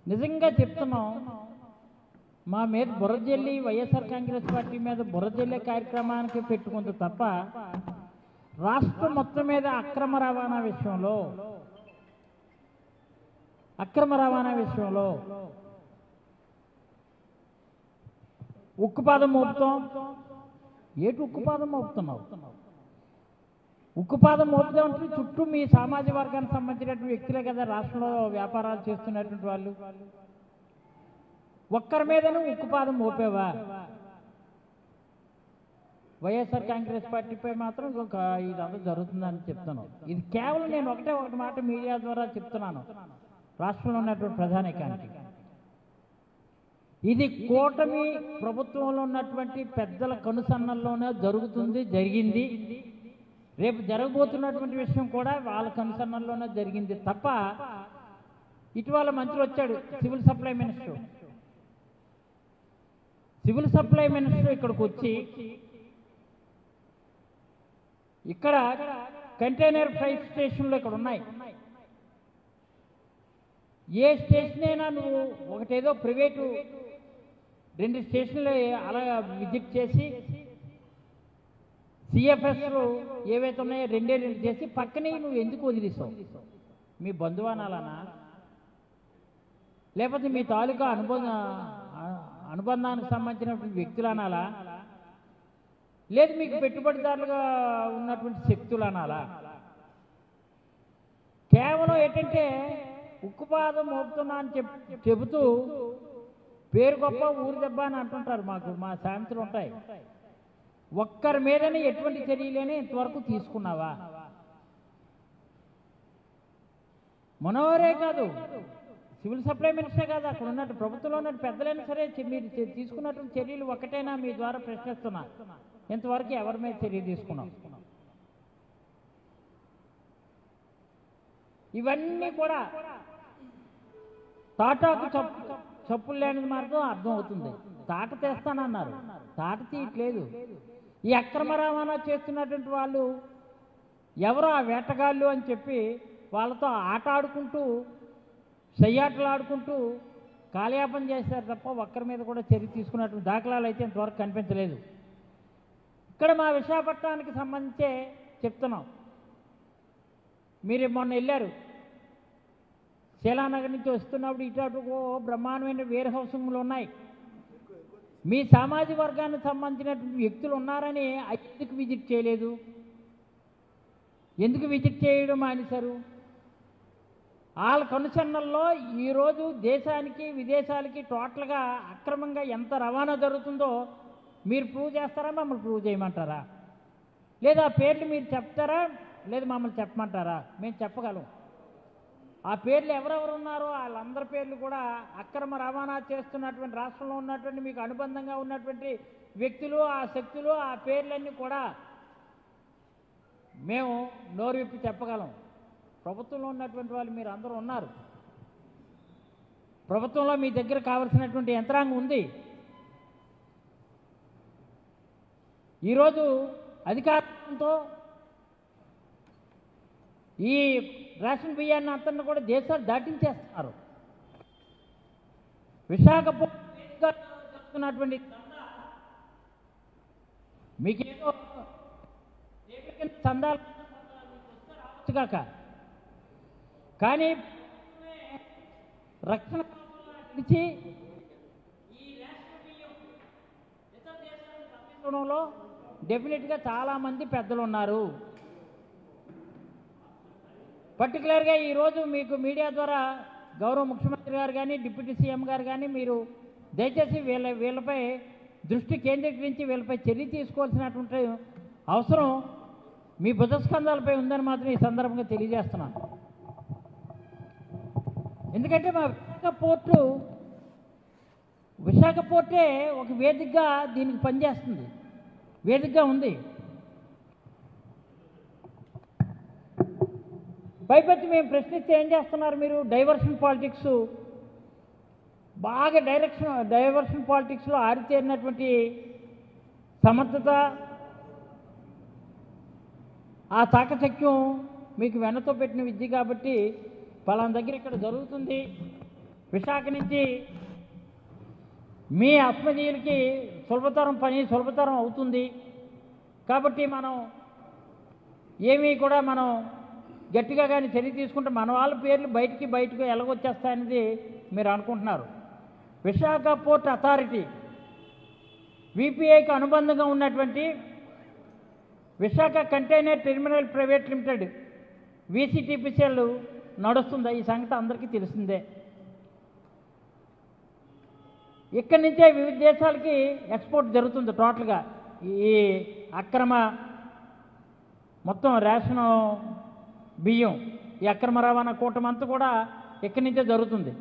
నిజంగా చెప్తున్నాం, మా మీద బురజల్లి వైఎస్ఆర్ కాంగ్రెస్ పార్టీ మీద బురజల్లే కార్యక్రమానికి పెట్టుకుంది తప్ప రాష్ట్రం మొత్తం మీద అక్రమ రవాణా విషయంలో ఉక్కుపాదం మోపుతాం. ఏటు ఉక్కుపాదం మోపుతున్నావు? ఉక్కుపాదం మోపుదామంటే చుట్టూ మీ సామాజిక వర్గానికి సంబంధించినటువంటి వ్యక్తులే కదా రాష్ట్రంలో వ్యాపారాలు చేస్తున్నటువంటి వాళ్ళు. ఒక్కరి మీదనూ ఉక్కుపాదం మోపేవా? వైఎస్ఆర్ కాంగ్రెస్ పార్టీపై మాత్రం ఇదంతా జరుగుతుందని చెప్తాను. ఇది కేవలం నేను ఒకటే మాట మీడియా ద్వారా చెప్తున్నాను రాష్ట్రంలో ఉన్నటువంటి ప్రధానికానికి. ఇది కూటమి ప్రభుత్వంలో ఉన్నటువంటి పెద్దల కనుసన్నల్లోనే జరిగింది. రేపు జరగబోతున్నటువంటి విషయం కూడా వాళ్ళ కనుసన్నల్లోనే జరిగింది తప్ప ఇటీవల మంత్రి వచ్చాడు, సివిల్ సప్లై మినిస్టర్ ఇక్కడికి వచ్చి ఇక్కడ కంటైనర్ ఫ్రైట్ స్టేషన్లు ఇక్కడ ఉన్నాయి. ఏ స్టేషన్ అయినా నువ్వు ఒకటేదో ప్రైవేటు 2 స్టేషన్లు అలా విజిట్ చేసి సిఎఫ్ఎస్లు ఏవైతే ఉన్నాయో 2 చేసి పక్కనే నువ్వు ఎందుకు వదిలేసావు? మీ బంధువానాలనా, లేకపోతే మీ తాలూకా అనుబంధానికి సంబంధించినటువంటి వ్యక్తులు అనాలా, లేదు మీకు పెట్టుబడిదారులుగా ఉన్నటువంటి శక్తులు అనాలా? కేవలం ఏంటంటే ఉక్కుపాదం మోపుతున్నా అని చెబుతూ పేరు గొప్ప ఊరు దెబ్బ అని అంటుంటారు. మా సామెతలు ఉంటాయి. ఒక్కరి మీదనే ఎటువంటి చర్యలేని ఇంతవరకు తీసుకున్నావా? మనోహరే కాదు, సివిల్ సప్లై మినిస్టరే కాదు, అక్కడ ఉన్నట్టు ప్రభుత్వంలో ఉన్నట్టు పెద్దలైనా సరే మీరు తీసుకున్నటువంటి చర్యలు ఒక్కటైనా మీ ద్వారా ప్రశ్నిస్తున్నా, ఇంతవరకు ఎవరి మీద చర్య తీసుకున్నాం? ఇవన్నీ కూడా తాటాకు చప్పులు లేనిది మార్గం అర్థం అవుతుంది. తాట తెస్తానన్నారు, తాట తీయట్లేదు. ఈ అక్రమ రవాణా చేస్తున్నటువంటి వాళ్ళు ఎవరో ఆ వేటగాళ్ళు అని చెప్పి వాళ్ళతో ఆట ఆడుకుంటూ సయ్యాటలు ఆడుకుంటూ కాలయాపన చేశారు తప్ప ఒక్కరి మీద కూడా చర్య తీసుకున్నటువంటి దాఖలాలు అయితే ఇంతవరకు కనిపించలేదు. ఇక్కడ మా విశాఖపట్నానికి సంబంధించే చెప్తున్నాం. మీరు మొన్న వెళ్ళారు, శీలానగర్ నుంచి వస్తున్నప్పుడు ఇటు బ్రహ్మాండమైన వేర్ హౌసింగ్లు ఉన్నాయి. మీ సామాజిక వర్గానికి సంబంధించినటువంటి వ్యక్తులు ఉన్నారని ఎందుకు విజిట్ చేయలేదు? ఎందుకు విజిట్ చేయడం మానేశారు? వాళ్ళ కనుసన్నల్లో ఈరోజు దేశానికి విదేశాలకి టోటల్గా అక్రమంగా ఎంత రవాణా జరుగుతుందో మీరు ప్రూవ్ చేస్తారా, మమ్మల్ని ప్రూవ్ చేయమంటారా? లేదా ఆ పేర్లు మీరు చెప్తారా, లేదా మమ్మల్ని చెప్పమంటారా? మేము చెప్పగలం. ఆ పేర్లు ఎవరెవరు ఉన్నారో వాళ్ళందరి పేర్లు కూడా అక్రమ రవాణా చేస్తున్నటువంటి రాష్ట్రంలో ఉన్నటువంటి మీకు అనుబంధంగా ఉన్నటువంటి వ్యక్తులు, ఆ శక్తులు, ఆ పేర్లన్నీ కూడా మేము నోరు విప్పి చెప్పగలం. ప్రభుత్వంలో ఉన్నటువంటి వాళ్ళు మీరు అందరూ ఉన్నారు. ప్రభుత్వంలో మీ దగ్గర కావలసినటువంటి యంత్రాంగం ఉంది. ఈరోజు అధికారంతో ఈ రేషన్ బియ్యాన్ని అంతా కూడా దేశాలు దాటించేస్తున్నారు. విశాఖపట్నం మీకేదో చందాలు కాక కానీ రక్షణ ఇచ్చి ఈ రేషన్ బియ్యం ఇతర దేశాలను పంపించడంలో డెఫినెట్గా చాలామంది పెద్దలు ఉన్నారు. పర్టికులర్గా ఈరోజు మీకు మీడియా ద్వారా గౌరవ ముఖ్యమంత్రి గారు కానీ డిప్యూటీ సీఎం గారు కానీ మీరు దయచేసి వీళ్ళపై దృష్టి కేంద్రీకరించి వీళ్ళపై చర్య తీసుకోవాల్సినటువంటి అవసరం మీ భుజస్కంధాలపై ఉందని మాత్రం ఈ సందర్భంగా తెలియజేస్తున్నాను. ఎందుకంటే మా విశాఖ పోర్టే ఒక వేదికగా దీనికి పనిచేస్తుంది, వేదికగా ఉంది. పైపెత్తి మేము ప్రశ్నిస్తే ఏం చేస్తున్నారు మీరు? డైవర్షన్ పాలిటిక్స్, బాగా డైవర్షన్ పాలిటిక్స్లో ఆరితేరినటువంటి సమర్థత, ఆ చాకచక్యం మీకు వెన్నతో పెట్టిన విద్య కాబట్టి పలానా దగ్గర ఇక్కడ జరుగుతుంది, విశాఖ నుంచి మీ అస్మదీయులకి సులభతరం అవుతుంది కాబట్టి మనం ఏమీ కూడా మనం గట్టిగా కానీ చర్య తీసుకుంటే మన వాళ్ళ పేర్లు బయటకు ఎలాగొచ్చేస్తాయనేది మీరు అనుకుంటున్నారు. విశాఖ పోర్ట్ అథారిటీ విపిఐకి అనుబంధంగా ఉన్నటువంటి Visakha container terminal private limited VCTPCL నడుస్తుంది. ఈ సంగతి అందరికీ తెలిసిందే. ఇక్కడి నుంచే వివిధ దేశాలకి ఎక్స్పోర్ట్ జరుగుతుంది. టోటల్గా ఈ అక్రమ మొత్తం రేషన్ బియ్యం ఈ అక్రమ రవాణా కూటమంతా కూడా ఇక్కడి నుంచే జరుగుతుంది.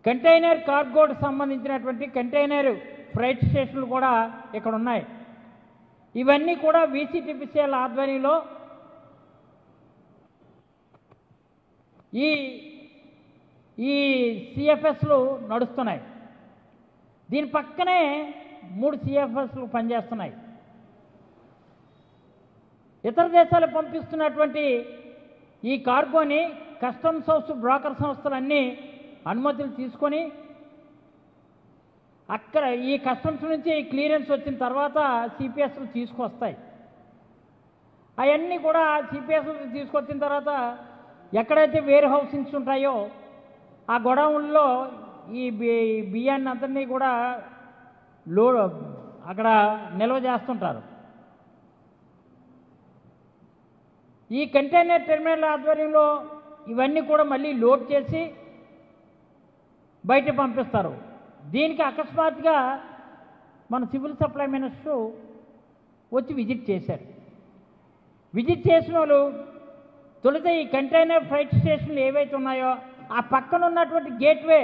కంటైనర్ కార్గోకు సంబంధించినటువంటి కంటైనర్ ఫ్రైట్ స్టేషన్లు కూడా ఇక్కడ ఉన్నాయి. ఇవన్నీ కూడా విసిటిపిసిఎల్ ఆధ్వర్యంలో ఈ సిఎఫ్ఎస్లు నడుస్తున్నాయి. దీని పక్కనే 3 సిఎఫ్ఎస్లు పనిచేస్తున్నాయి. ఇతర దేశాలకు పంపిస్తున్నటువంటి ఈ కార్గోని కస్టమ్స్ హౌస్ బ్రోకర్ సంస్థలన్నీ అనుమతులు తీసుకొని అక్కడ ఈ కస్టమ్స్ నుంచి క్లియరెన్స్ వచ్చిన తర్వాత సిపిఎస్లు తీసుకొస్తాయి. అవన్నీ కూడా సిపిఎస్లు తీసుకొచ్చిన తర్వాత ఎక్కడైతే వేర్ హౌసింగ్స్ ఉంటాయో ఆ గొడౌన్లో ఈ బియ్యాన్ని అంతని కూడా అక్కడ నిల్వ చేస్తుంటారు. ఈ కంటైనర్ టెర్మినల్ ఆధ్వర్యంలో ఇవన్నీ కూడా మళ్ళీ లోడ్ చేసి బయట పంపిస్తారు. దీనికి అకస్మాత్తుగా మన సివిల్ సప్లై మినిస్టర్ వచ్చి విజిట్ చేశారు. విజిట్ చేసిన వాళ్ళు తొలుత ఈ కంటైనర్ ఫ్రైట్ స్టేషన్లు ఏవైతే ఉన్నాయో ఆ పక్కన ఉన్నటువంటి గేట్వే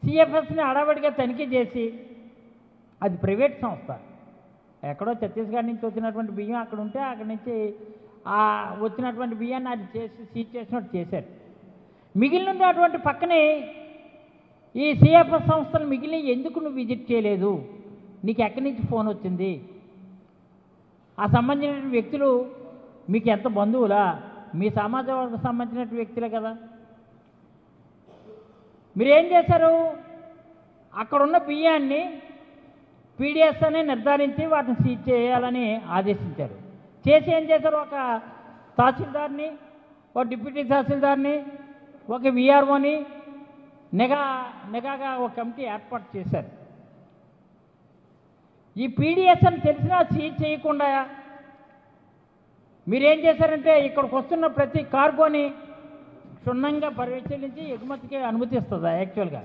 సిఎఫ్ఎస్ని అడవడిగా తనిఖీ చేసి అది ప్రైవేట్ సంస్థ, ఎక్కడో ఛత్తీస్గఢ్ నుంచి వచ్చినటువంటి బియ్యం అక్కడ ఉంటే అక్కడి నుంచి ఆ వచ్చినటువంటి బియ్యాన్ని అది చేసి సీజ్ చేసినట్టు చేశారు. మిగిలినటువంటి పక్కనే ఈ సిఎఫ్ఎస్ సంస్థలు మిగిలిన ఎందుకు నువ్వు విజిట్ చేయలేదు, నీకు ఎక్కడి నుంచి ఫోన్ వచ్చింది, ఆ సంబంధించిన వ్యక్తులు మీకు ఎంత బంధువులా, మీ సమాజ వర్గం సంబంధించిన వ్యక్తులే కదా. మీరేం చేశారు, అక్కడున్న బియ్యాన్ని పీడిఎస్ అని నిర్ధారించి వాటిని సీజ్ చేయాలని ఆదేశించారు. చేసి ఏం చేశారు, ఒక తహసీల్దార్ని, ఒక డిప్యూటీ తహసీల్దార్ని, ఒక విఆర్ఓని నిఘాగా ఒక కమిటీ ఏర్పాటు చేశారు. ఈ పీడిఎస్ అని తెలిసినా సీజ్ చేయకుండా మీరేం చేశారంటే ఇక్కడికి వస్తున్న ప్రతి కార్గోని క్షుణ్ణంగా పరిశీలించి ఎగుమతికి అనుమతిస్తుందా. యాక్చువల్గా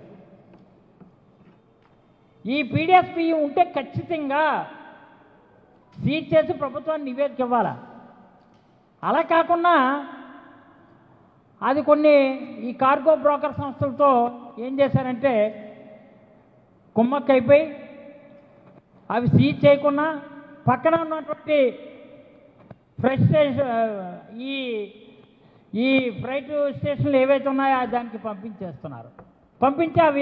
ఈ పీడిఎస్ బియ్యం ఉంటే ఖచ్చితంగా సీజ్ చేసి ప్రభుత్వాన్ని నివేదిక ఇవ్వాలా. అలా కాకుండా అది కొన్ని ఈ కార్గో బ్రోకర్ సంస్థలతో ఏం చేశారంటే కుమ్మక్కైపోయి అవి సీజ్ చేయకుండా పక్కన ఉన్నటువంటి ఫ్రైట్ స్టేషన్ ఈ ఫ్రైట్ స్టేషన్లు ఏవైతే ఉన్నాయో దానికి పంపించేస్తున్నారు. పంపించి అవి